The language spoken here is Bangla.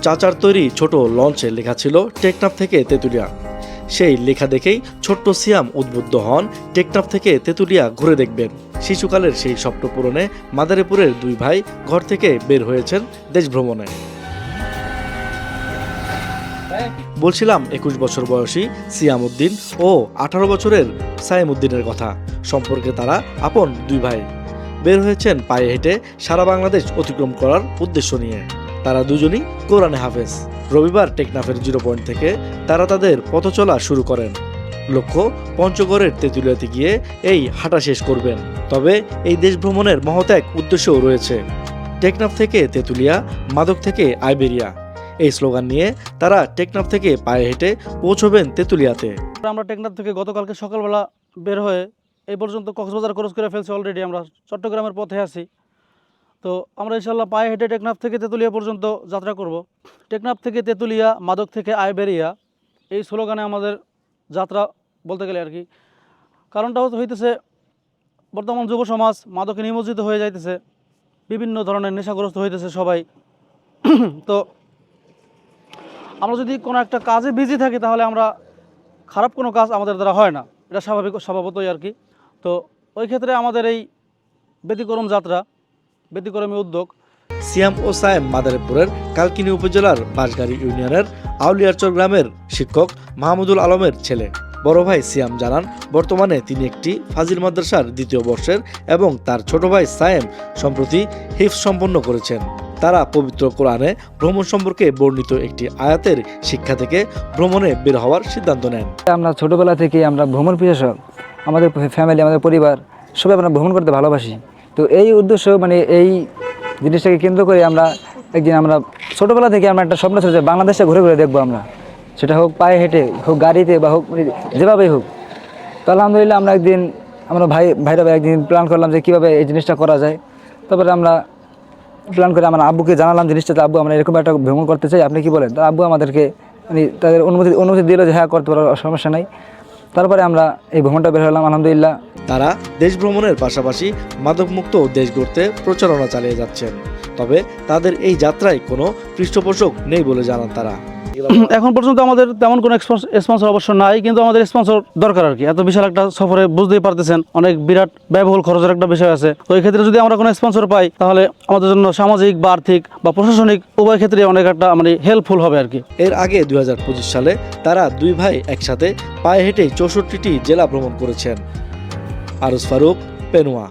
চাচার তৈরি ছোট লঞ্চে লেখা ছিল টেকনাফ থেকে তেঁতুলিয়া। সেই লেখা দেখেই ছোট্ট সিয়াম উদ্বুদ্ধ হন টেকনাফ থেকে তেঁতুলিয়া ঘুরে দেখবেন। শিশুকালের সেই স্বপ্ন পূরণে মাদারীপুরের দুই ভাই ঘর থেকে বের হয়েছেন দেশ ভ্রমণে। বলছিলাম 21 বছর বয়সী সিয়াম উদ্দিন ও 18 বছরের সাইম উদ্দিনের কথা। সম্পর্কে তারা আপন দুই ভাই। বের হয়েছেন পায়ে হেঁটে সারা বাংলাদেশ অতিক্রম করার উদ্দেশ্য নিয়ে। তারা দুজনই কোরআনে হাফেজ। রবিবার টেকনাফের 0 পয়েন্ট থেকে তারা তাদের পথ চলা শুরু করেন। লক্ষ্য পঞ্চগড়ের তেঁতুলিয়াতে গিয়ে এই হাঁটা শেষ করবেন। তবে এই দেশ ভ্রমণের মহৎ এক উদ্দেশ্যও রয়েছে। টেকনাফ থেকে তেঁতুলিয়া, মাদক থেকে আইবেরিয়া, এই স্লোগান নিয়ে তারা টেকনাফ থেকে পায়ে হেঁটে পৌঁছবেন তেঁতুলিয়াতে। আমরা টেকনাফ থেকে গতকালকে সকালবেলা বের হয়ে এই পর্যন্ত কক্সবাজার ক্রস করে ফেলছি। অলরেডি আমরা চট্টগ্রামের পথে আছি। তো আমরা ইনশাল্লাহ পায়ে হেঁটে টেকনাফ থেকে তেঁতুলিয়া পর্যন্ত যাত্রা করব। টেকনাফ থেকে তেঁতুলিয়া, মাদক থেকে আইবেরিয়া, এই স্লোগানে আমাদের যাত্রা বলতে গেলে আর কি। কারণটা হইতেছে বর্তমান যুব সমাজ মাদকে নিমজ্জিত হয়ে যাইতেছে, বিভিন্ন ধরনের নেশাগ্রস্ত হইতেছে সবাই। তো আমরা যদি কোনো একটা কাজে বিজি থাকি তাহলে আমরা খারাপ কোনো কাজ আমাদের দ্বারা হয় না, এটা স্বভাবতই আর কি। তো ওই ক্ষেত্রে আমাদের এই ব্যতিক্রম যাত্রা, ব্যতিক্রমী উদ্যোগ। সিয়াম ও সায়েম মাদারীপুরের কালকিনি উপজেলার বাঁশগাড়ি ইউনিয়নের আউলিয়ারচর গ্রামের শিক্ষক মাহমুদুল আলমের ছেলে। বড় ভাই সিয়াম জানান বর্তমানে তিনি একটি ফাজিল মাদ্রাসার 2য় বর্ষের এবং তার ছোট ভাই সায়েম সম্প্রতি হিফজ সম্পন্ন করেছেন। তারা পবিত্র কোরআনে ভ্রমণ সম্পর্কে বর্ণিত একটি আয়াতের শিক্ষা থেকে ভ্রমণে বের হওয়ার সিদ্ধান্ত নেন। আমরা ছোটবেলা থেকে আমরা ভ্রমণ পিপাসু, আমাদের ফ্যামিলি, আমাদের পরিবার সবাই আমরা ভ্রমণ করতে ভালোবাসি। তো এই উদ্দেশ্য এই জিনিসটাকে কেন্দ্র করে আমরা একদিন আমরা ছোটোবেলা থেকে আমরা একটা স্বপ্ন ছিল যে বাংলাদেশে ঘুরে ঘুরে দেখবো আমরা, সেটা হোক পায়ে হেঁটে, হোক গাড়িতে, বা হোক যেভাবেই হোক। তো আলহামদুলিল্লাহ আমরা ভাইরা একদিন প্ল্যান করলাম যে কীভাবে এই জিনিসটা করা যায়। তারপরে আমরা প্ল্যান করে আমার আব্বুকে জানালাম জিনিসটা, আব্বু আমরা এরকম একটা ভ্রমণ করতে চাই, আপনি কি বলেন? তো আব্বু আমাদেরকে তাদের অনুমতি দিল যে হ্যাঁ করতে পারো, সমস্যা নাই। তারপরে আমরা এই ভ্রমণটা বের হলাম আলহামদুলিল্লাহ। তারা দেশ ভ্রমণের পাশাপাশি মাদকমুক্ত দেশ গড়তে প্রচারণা চালিয়ে যাচ্ছেন। তবে তাদের এই যাত্রায় কোনো পৃষ্ঠপোষক নেই বলে জানান তারা। এখন পর্যন্ত আমাদের তেমন কোনো স্পন্সর অবশ্য নাই, কিন্তু আমাদের স্পন্সর দরকার আর কি। এত বিশাল একটা সফরে বুঝতেই পারতেছেন অনেক বিরাট ব্যয়বহুল খরচের একটা বিষয় আছে। তো এই ক্ষেত্রে যদি আমরা কোনো স্পন্সর পাই তাহলে আমাদের জন্য সামাজিক বা আর্থিক বা প্রশাসনিক উভয় ক্ষেত্রে অনেক একটা হেল্পফুল হবে আর কি। এর আগে 2025 সালে তারা দুই ভাই একসাথে পায়ে হেঁটে 64টি জেলা ভ্রমণ করেছেন। আরুস ফারুক, পেনুয়া।